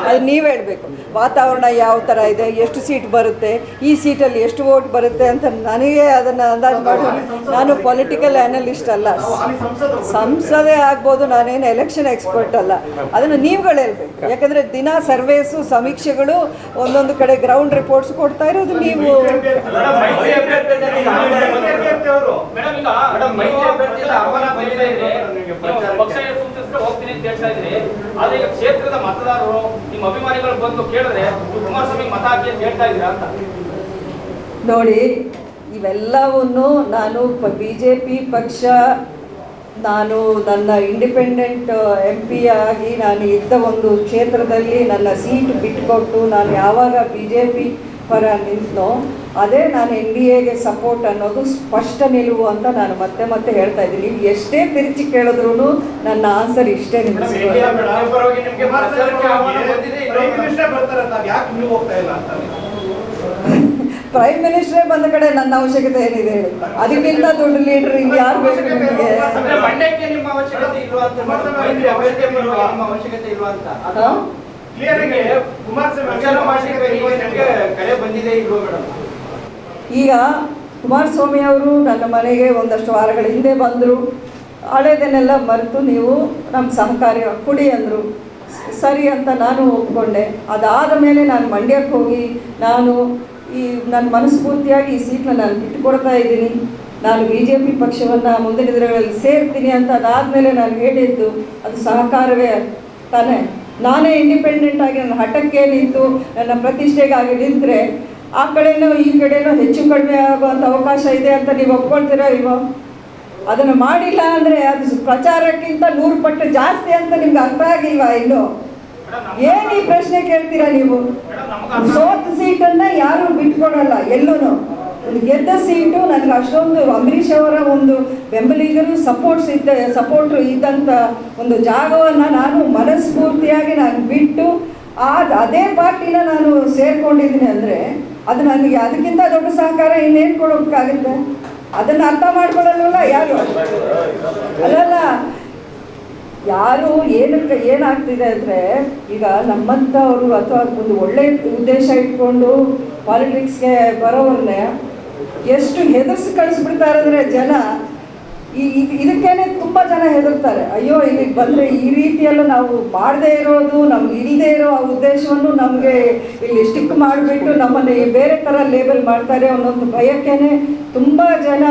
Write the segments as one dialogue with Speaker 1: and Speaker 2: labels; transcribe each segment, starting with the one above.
Speaker 1: ಅದು ನೀವು ಹೇಳಬೇಕು. ವಾತಾವರಣ ಯಾವ ಥರ ಇದೆ, ಎಷ್ಟು ಸೀಟ್ ಬರುತ್ತೆ, ಈ ಸೀಟಲ್ಲಿ ಎಷ್ಟು ವೋಟ್ ಬರುತ್ತೆ ಅಂತ ನನಗೆ ಅದನ್ನು ಅಂದಾಜು ಮಾಡಿ, ನಾನು ಪೊಲಿಟಿಕಲ್ ಅನಲಿಸ್ಟ್ ಅಲ್ಲ, ಸಂಸದೇ ಆಗ್ಬೋದು, ನಾನೇನು ಎಲೆಕ್ಷನ್ ಎಕ್ಸ್ಪರ್ಟ್ ಅಲ್ಲ. ಅದನ್ನು ನೀವುಗಳು ಹೇಳ್ಬೇಕು. ಯಾಕಂದರೆ ದಿನ ಸರ್ವೇಸು ಸಮೀಕ್ಷೆಗಳು ಒಂದೊಂದು ಕಡೆ ಗ್ರೌಂಡ್ ರಿಪೋರ್ಟ್ಸ್ ಕೊಡ್ತಾ ಇರೋದು ನೀವು.
Speaker 2: ಕ್ಷೇತ್ರದ ಮತದಾರರು ನಿಮ್ಮ ಅಭಿಮಾನಿಗಳು ಬಂದು ಕೇಳಿದ್ರೆ ಕುಮಾರಸ್ವಾಮಿ ಮತ ಹಾಕಿ ಅಂತ ಹೇಳ್ತಾ ಇದ್ದೀರಾ ಅಂತ.
Speaker 1: ನೋಡಿ, ಇವೆಲ್ಲವನ್ನು ನಾನು BJP ಪಕ್ಷ, ನಾನು ನನ್ನ ಇಂಡಿಪೆಂಡೆಂಟ್ MP ಆಗಿ ನಾನು ಇದ್ದ ಒಂದು ಕ್ಷೇತ್ರದಲ್ಲಿ ನನ್ನ ಸೀಟ್ ಬಿಟ್ಟುಕೊಟ್ಟು ನಾನು ಯಾವಾಗ BJP ಪರ ನಿಂತನೋ ಅದೇ ನಾನು NDAಗೆ ಸಪೋರ್ಟ್ ಅನ್ನೋದು ಸ್ಪಷ್ಟ ನಿಲುವು ಅಂತ ನಾನು ಮತ್ತೆ ಮತ್ತೆ ಹೇಳ್ತಾ ಇದ್ದೀನಿ. ನೀವು ಎಷ್ಟೇ ತಿರುಚಿ ಕೇಳಿದ್ರು ನನ್ನ ಆನ್ಸರ್ ಇಷ್ಟೇ. ಪ್ರೈಮ್ ಮಿನಿಸ್ಟ್ರೇ ಬಂದ ಕಡೆ ನನ್ನ ಅವಶ್ಯಕತೆ ಏನಿದೆ ಹೇಳಿ? ಅದಕ್ಕಿಂತ ದೊಡ್ಡ ಲೀಡರ್ ಇಲ್ಲಿ ಯಾರು ಬೇಕು ನಿಮಗೆ? ಈಗ ಕುಮಾರಸ್ವಾಮಿ ಅವರು ನನ್ನ ಮನೆಗೆ ಒಂದಷ್ಟು ವಾರಗಳ ಹಿಂದೆ ಬಂದರು. ಹಳೇದನ್ನೆಲ್ಲ ಮರೆತು ನೀವು ನಮ್ಮ ಸಹಕಾರ್ಯ ಕೊಡಿ ಅಂದರು. ಸರಿ ಅಂತ ನಾನು ಒಪ್ಕೊಂಡೆ. ಅದಾದ ಮೇಲೆ ನಾನು ಮಂಡ್ಯಕ್ಕೆ ಹೋಗಿ ನಾನು ನನ್ನ ಮನಸ್ಫೂರ್ತಿಯಾಗಿ ಈ ಸೀಟ್ನ ನಾನು ಬಿಟ್ಟುಕೊಡ್ತಾ ಇದ್ದೀನಿ, ನಾನು BJP ಪಕ್ಷವನ್ನು ಮುಂದಿನ ದಿನಗಳಲ್ಲಿ ಸೇರ್ತೀನಿ ಅಂತ. ಅದಾದಮೇಲೆ ನಾನು ಹೇಳಿದ್ದು ಅದು ಸಹಕಾರವೇ ತಾನೇ. ನಾನೇ ಇಂಡಿಪೆಂಡೆಂಟ್ ಆಗಿ ನನ್ನ ಹಠಕ್ಕೆ ನಿಂತು ನನ್ನ ಪ್ರತಿಷ್ಠೆಗಾಗಿ ನಿಂತರೆ ಆ ಕಡೆನೋ ಈ ಕಡೆನೋ ಹೆಚ್ಚು ಕಡಿಮೆ ಆಗುವಂಥ ಅವಕಾಶ ಇದೆ ಅಂತ ನೀವು ಒಪ್ಕೊಳ್ತೀರಾ ಇಲ್ವೋ? ಅದನ್ನು ಮಾಡಿಲ್ಲ ಅಂದರೆ ಅದು ಪ್ರಚಾರಕ್ಕಿಂತ 100 ಪಟ್ಟು ಜಾಸ್ತಿ ಅಂತ ನಿಮ್ಗೆ ಅರ್ಥ ಆಗಿಲ್ವಾ? ಇನ್ನು ಏನು ಈ ಪ್ರಶ್ನೆ ಕೇಳ್ತೀರಾ ನೀವು? ಸೋತ ಸೀಟನ್ನು ಯಾರು ಬಿಟ್ಕೊಡಲ್ಲ ಎಲ್ಲೂ. ಗೆದ್ದ ಸೀಟು ನನಗೆ ಅಷ್ಟೊಂದು ಅಂಬರೀಷ್ ಅವರ ಒಂದು ಬೆಂಬಲಿಗರು ಸಪೋರ್ಟ್ರು ಇದ್ದಂಥ ಒಂದು ಜಾಗವನ್ನು ನಾನು ಮನಸ್ಫೂರ್ತಿಯಾಗಿ ನಾನು ಬಿಟ್ಟು ಅದೇ ಪಾರ್ಟಿನ ನಾನು ಸೇರ್ಕೊಂಡಿದ್ದೀನಿ ಅಂದರೆ ಅದು ನನಗೆ ಅದಕ್ಕಿಂತ ದೊಡ್ಡ ಸಹಕಾರ ಇನ್ನೇನು ಕೊಡೋಕ್ಕಾಗುತ್ತೆ? ಅದನ್ನು ಅರ್ಥ ಮಾಡ್ಕೊಳ್ಳಲ್ವಲ್ಲ ಯಾರು? ಅಲ್ಲಲ್ಲ, ಯಾರು ಏನಾಗ್ತಿದೆ ಅಂದರೆ ಈಗ ನಮ್ಮಂಥವರು ಅಥವಾ ಒಂದು ಒಳ್ಳೆಯ ಉದ್ದೇಶ ಇಟ್ಕೊಂಡು ಪಾಲಿಟಿಕ್ಸ್ಗೆ ಬರೋವ್ರನ್ನೇ ಎಷ್ಟು ಹೆದರ್ಸಿ ಕಳಿಸ್ಬಿಡ್ತಾರೆ ಅಂದರೆ ಜನ. ಇದಕ್ಕೇನೆ ತುಂಬ ಜನ ಹೆದರ್ತಾರೆ. ಅಯ್ಯೋ, ಇಲ್ಲಿಗೆ ಬಂದರೆ ಈ ರೀತಿಯೆಲ್ಲ ನಾವು ಮಾಡದೇ ಇರೋದು, ನಮ್ಗೆ ಇಲ್ಲದೆ ಇರೋ ಆ ಉದ್ದೇಶವನ್ನು ನಮಗೆ ಇಲ್ಲಿ ಸ್ಟಿಕ್ ಮಾಡಿಬಿಟ್ಟು ನಮ್ಮನ್ನು ಬೇರೆ ಥರ ಲೇಬಲ್ ಮಾಡ್ತಾರೆ ಅನ್ನೋದು ಭಯಕ್ಕೇ ತುಂಬ ಜನ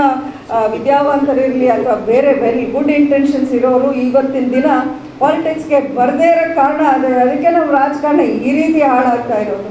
Speaker 1: ವಿದ್ಯಾವಂತರಿರಲಿ ಅಥವಾ ಬೇರೆ ವೆರಿ ಗುಡ್ ಇಂಟೆನ್ಷನ್ಸ್ ಇರೋರು ಇವತ್ತಿನ ದಿನ ಪಾಲಿಟಿಕ್ಸ್ಗೆ ಬರದೇ ಇರೋ ಕಾರಣ ಅದಕ್ಕೆ ನಮ್ಮ ರಾಜಕಾರಣ ಈ ರೀತಿ ಹಾಳಾಗ್ತಾ ಇರೋದು.